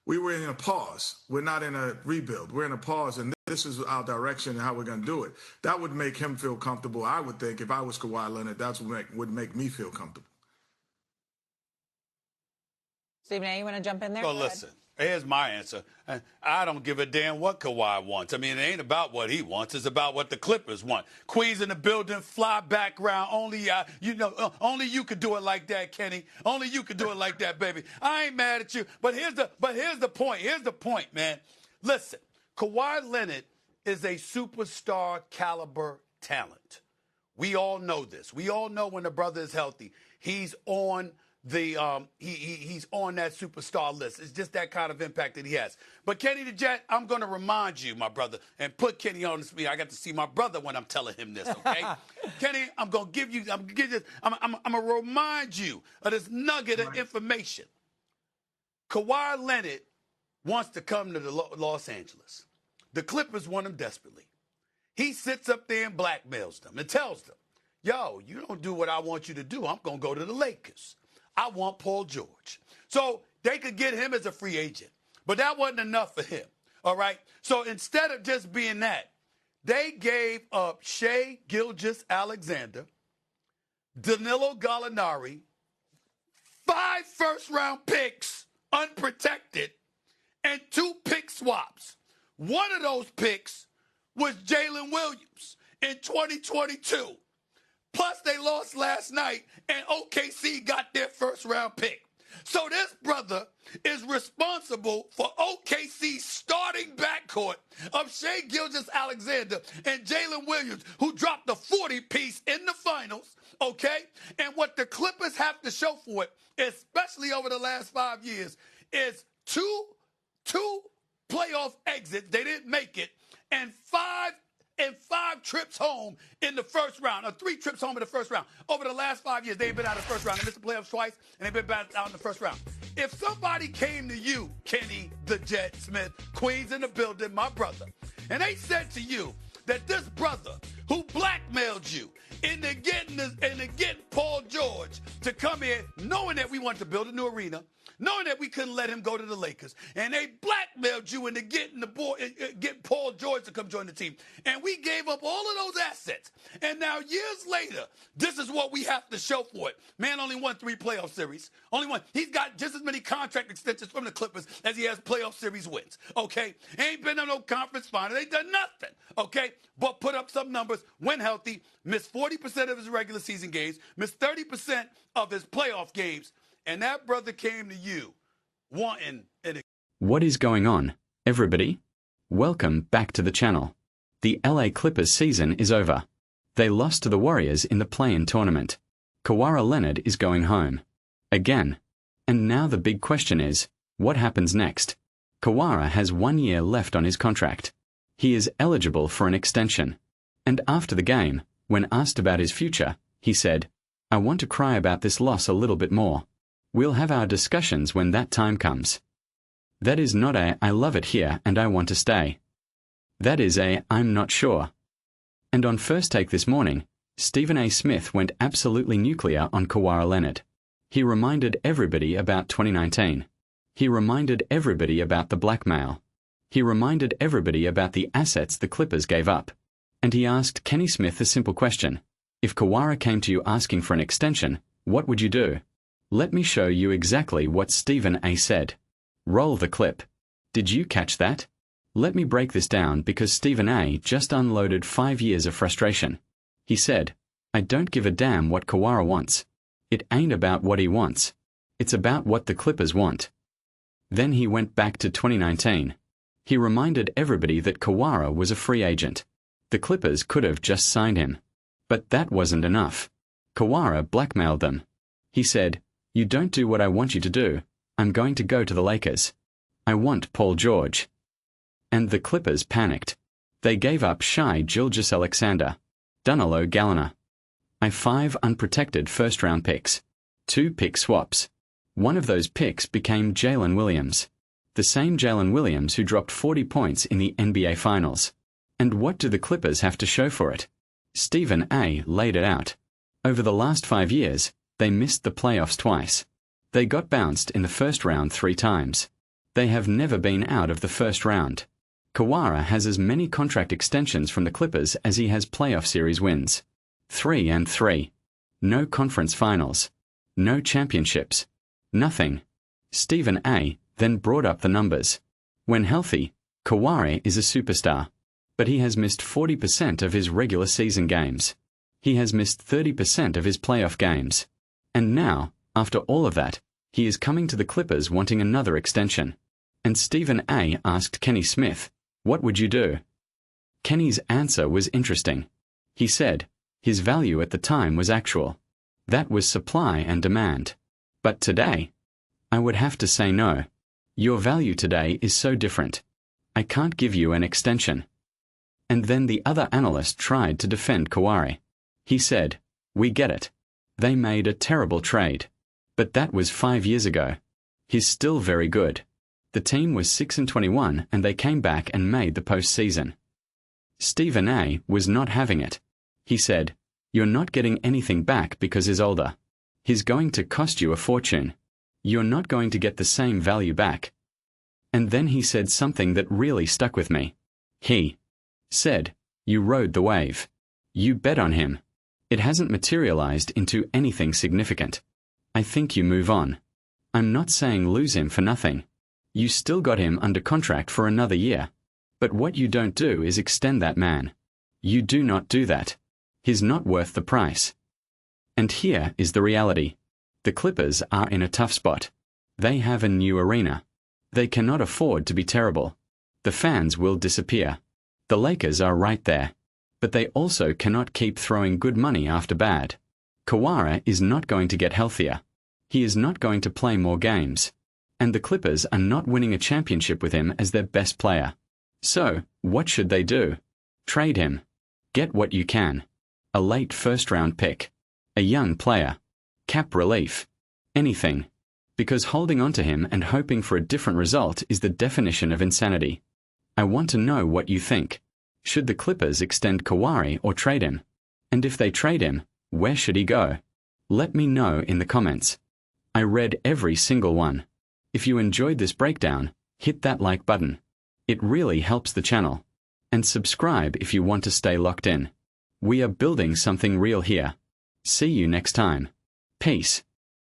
we were in a pause. We're not in a rebuild. We're in a pause, and this is our direction and how we're going to do it. That would make him feel comfortable, I would think. If I was Kawhi Leonard, that's what would make me feel comfortable. Stephen A., you want to jump in there? Well, listen, here's my answer. I don't give a damn what Kawhi wants. I mean, it ain't about what he wants. It's about what the Clippers want. Queens in the building, fly background. Only you could do it like that, Kenny. Only you could do it like that, baby. I ain't mad at you. But here's the point. Here's the point, man. Listen, Kawhi Leonard is a superstar caliber talent. We all know this. We all know when the brother is healthy, he's on he's on that superstar list. It's just that kind of impact that he has. But Kenny the Jet, I'm going to remind you, my brother, and put Kenny on the screen. I got to see my brother when I'm telling him this, okay? Kenny, I'm going to give you, I'm going to remind you of this nugget of information. Kawhi Leonard wants to come to Los Angeles. The Clippers want him desperately. He sits up there and blackmails them and tells them, yo, you don't do what I want you to do. I'm going to go to the Lakers. I want Paul George. So they could get him as a free agent. But that wasn't enough for him, all right? So instead of just being that, they gave up Shai Gilgeous-Alexander, Danilo Gallinari, 5 first-round picks, unprotected, and 2 pick swaps. One of those picks was Jalen Williams in 2022. Plus, they lost last night, and OKC got their first-round pick. So this brother is responsible for OKC's starting backcourt of Shai Gilgeous-Alexander and Jalen Williams, who dropped the 40-piece in the finals, okay? And what the Clippers have to show for it, especially over the last 5 years, is two playoff exits. They didn't make it, and 5 trips home in the first round, or 3 trips home in the first round. Over the last 5 years, they've been out of the first round. They missed the playoffs twice, and they've been out in the first round. If somebody came to you, Kenny the Jet Smith, Queens in the building, my brother, and they said to you that this brother who blackmailed you into getting Paul George to come here, knowing that we wanted to build a new arena, knowing that we couldn't let him go to the Lakers, and they blackmailed you into getting Paul George to come join the team, and we gave up all of those assets, and now years later, this is what we have to show for it. Man only won 3 playoff series. Only one. He's got just as many contract extensions from the Clippers as he has playoff series wins, okay? Ain't been on no conference final. They done nothing, okay? But put up some numbers, when healthy, missed 40% of his regular season games, missed 30% of his playoff games, and that brother came to you wanting an... What is going on, everybody? Welcome back to the channel. The LA Clippers season is over. They lost to the Warriors in the play-in tournament. Kawhi Leonard is going home. Again. And now the big question is, what happens next? Kawhi has 1 year left on his contract. He is eligible for an extension. And after the game, when asked about his future, he said, I want to cry about this loss a little bit more. We'll have our discussions when that time comes. That is not a, I love it here and I want to stay. That is a, I'm not sure. And on First Take this morning, Stephen A. Smith went absolutely nuclear on Kawhi Leonard. He reminded everybody about 2019. He reminded everybody about the blackmail. He reminded everybody about the assets the Clippers gave up. And he asked Kenny Smith a simple question. If Kawhi came to you asking for an extension, what would you do? Let me show you exactly what Stephen A. said. Roll the clip. Did you catch that? Let me break this down because Stephen A. just unloaded 5 years of frustration. He said, I don't give a damn what Kawhi wants. It ain't about what he wants. It's about what the Clippers want. Then he went back to 2019. He reminded everybody that Kawhi was a free agent. The Clippers could have just signed him. But that wasn't enough. Kawhi blackmailed them. He said, you don't do what I want you to do. I'm going to go to the Lakers. I want Paul George. And the Clippers panicked. They gave up Shai Gilgeous-Alexander, Danilo Gallinari, 5 unprotected first-round picks, 2 pick swaps. One of those picks became Jalen Williams, the same Jalen Williams who dropped 40 points in the NBA Finals. And what do the Clippers have to show for it? Stephen A. laid it out. Over the last 5 years, they missed the playoffs twice. They got bounced in the first round 3 times. They have never been out of the first round. Kawhi has as many contract extensions from the Clippers as he has playoff series wins. 3-3. No conference finals. No championships. Nothing. Stephen A. then brought up the numbers. When healthy, Kawhi is a superstar. But he has missed 40% of his regular season games. He has missed 30% of his playoff games. And now, after all of that, he is coming to the Clippers wanting another extension. And Stephen A. asked Kenny Smith, "What would you do?" Kenny's answer was interesting. He said, his value at the time was actual. That was supply and demand. But today, I would have to say no. Your value today is so different. I can't give you an extension. And then the other analyst tried to defend Kawhi. He said, "We get it. They made a terrible trade. But that was 5 years ago. He's still very good. The team was 6-21 and they came back and made the postseason." Stephen A. was not having it. He said, "You're not getting anything back because he's older. He's going to cost you a fortune. You're not going to get the same value back." And then he said something that really stuck with me. He said, "You rode the wave. You bet on him. It hasn't materialized into anything significant. I think you move on. I'm not saying lose him for nothing. You still got him under contract for another year. But what you don't do is extend that man. You do not do that. He's not worth the price." And here is the reality. The Clippers are in a tough spot. They have a new arena. They cannot afford to be terrible. The fans will disappear. The Lakers are right there. But they also cannot keep throwing good money after bad. Kawhi is not going to get healthier. He is not going to play more games. And the Clippers are not winning a championship with him as their best player. So, what should they do? Trade him. Get what you can. A late first-round pick. A young player. Cap relief. Anything. Because holding on to him and hoping for a different result is the definition of insanity. I want to know what you think. Should the Clippers extend Kawhi or trade him? And if they trade him, where should he go? Let me know in the comments. I read every single one. If you enjoyed this breakdown, hit that like button. It really helps the channel. And subscribe if you want to stay locked in. We are building something real here. See you next time. Peace.